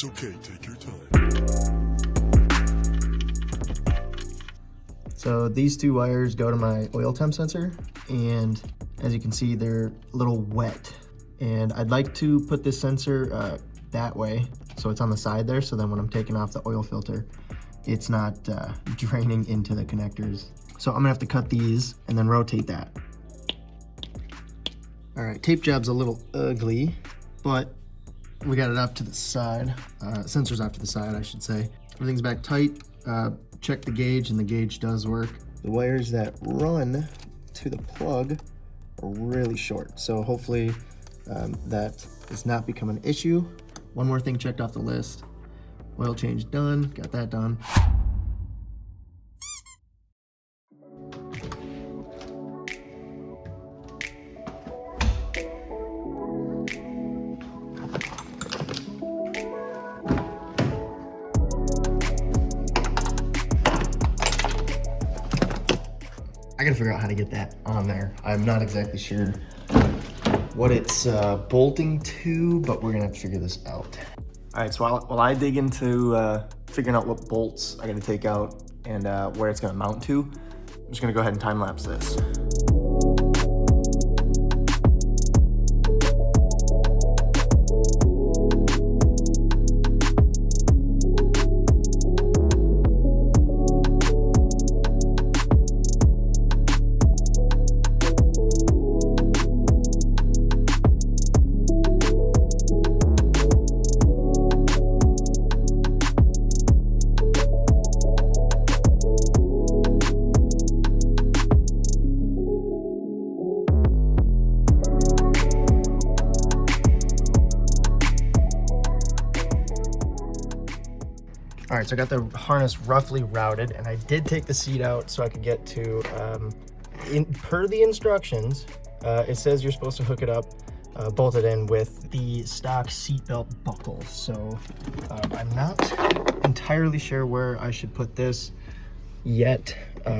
okay, take your time. So these two wires go to my oil temp sensor, and as you can see, they're a little wet. And I'd like to put this sensor that way, so it's on the side there, so then when I'm taking off the oil filter, it's not draining into the connectors. So I'm gonna have to cut these and then rotate that. All right, tape job's a little ugly, but we got it off to the side. Sensor's off to the side, I should say. Everything's back tight. Check the gauge, and the gauge does work. The wires that run to the plug are really short, so hopefully that does not become an issue. One more thing checked off the list. Oil change done, got that done. I gotta figure out how to get that on there. I'm not exactly sure what it's bolting to, but we're gonna have to figure this out. All right, so while I dig into figuring out what bolts I gotta take out and where it's gonna mount to, I'm just gonna go ahead and time lapse this. All right, so I got the harness roughly routed, and I did take the seat out so I could get to, per the instructions, it says you're supposed to hook it up, bolt it in with the stock seatbelt buckle. So I'm not entirely sure where I should put this yet.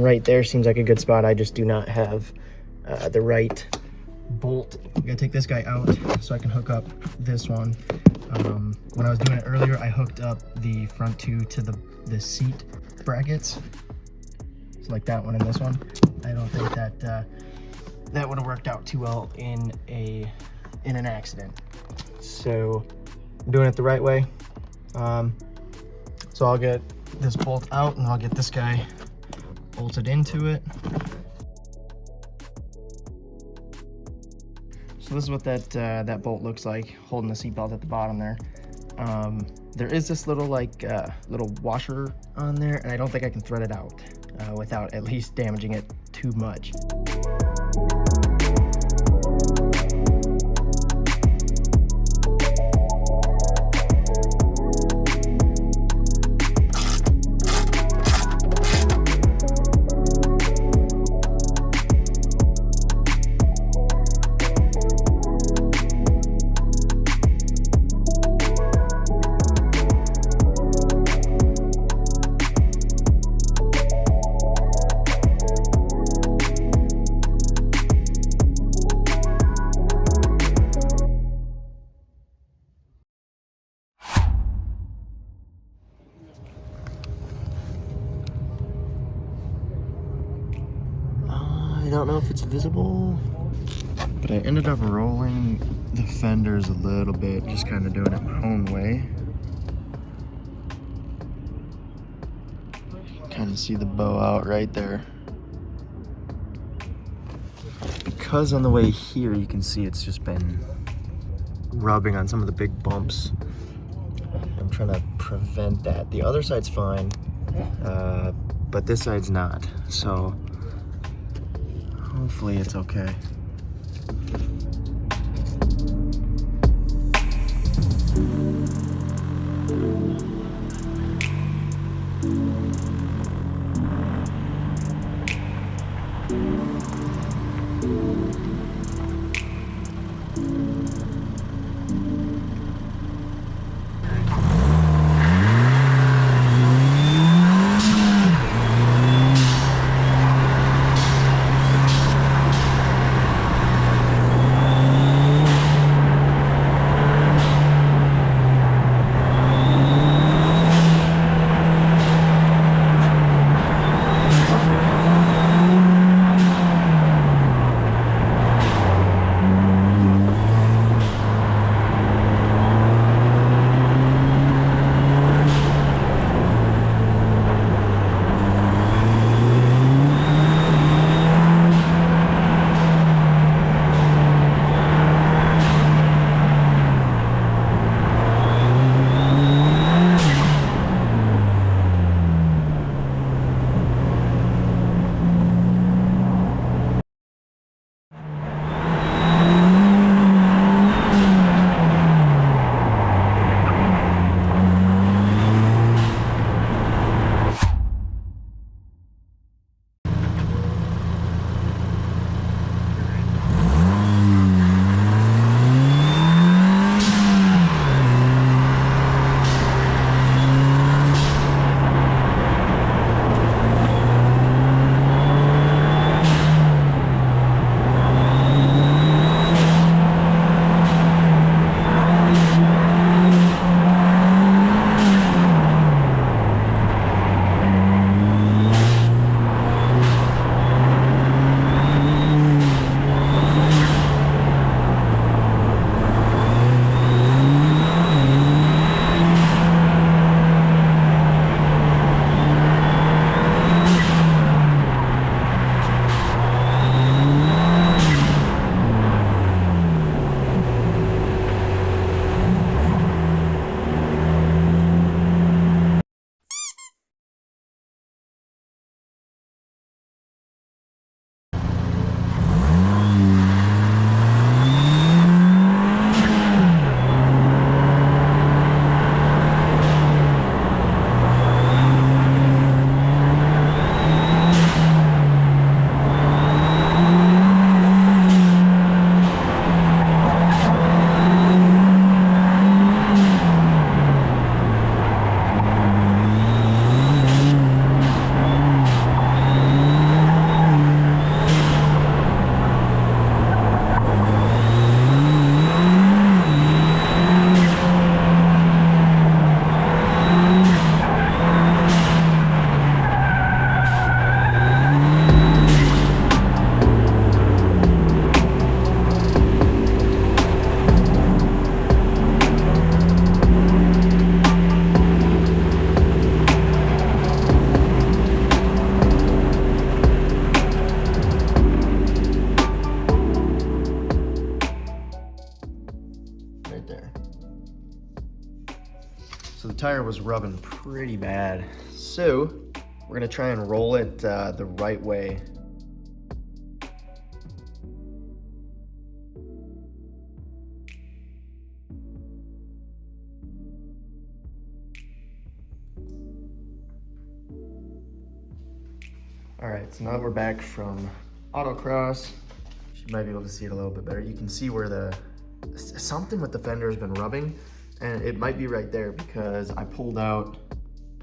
Right there seems like a good spot. I just do not have the right bolt. I'm gonna take this guy out so I can hook up this one. When I was doing it earlier, I hooked up the front two to the seat brackets. So like that one and this one. I don't think that that would have worked out too well in an accident. So I'm doing it the right way. So I'll get this bolt out and I'll get this guy bolted into it. So this is what that bolt looks like, holding the seatbelt at the bottom there. There is this little little washer on there, and I don't think I can thread it out without at least damaging it too much. I don't know if it's visible, but I ended up rolling the fenders a little bit, just kind of doing it my own way. Kind of see the bow out right there. Because on the way here, you can see it's just been rubbing on some of the big bumps. I'm trying to prevent that. The other side's fine, but this side's not. So hopefully it's okay. tire was rubbing pretty bad. So we're gonna try and roll it the right way. All right, so now that we're back from autocross, you might be able to see it a little bit better. You can see where something with the fender has been rubbing, and it might be right there because I pulled out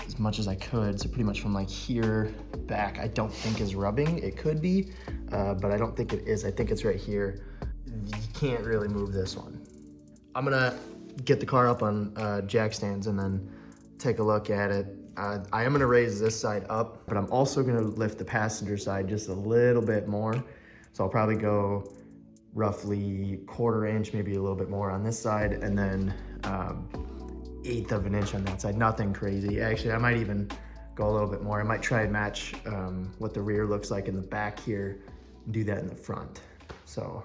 as much as I could. So pretty much from like here back, I don't think is rubbing. It could be, but I don't think it is. I think it's right here. You can't really move this one. I'm gonna get the car up on jack stands and then take a look at it. I am gonna raise this side up, but I'm also gonna lift the passenger side just a little bit more. So I'll probably go roughly 1/4 inch, maybe a little bit more on this side, and then 1/8 of an inch on that side. Nothing crazy. Actually, I might even go a little bit more. I might try and match what the rear looks like in the back here and do that in the front. So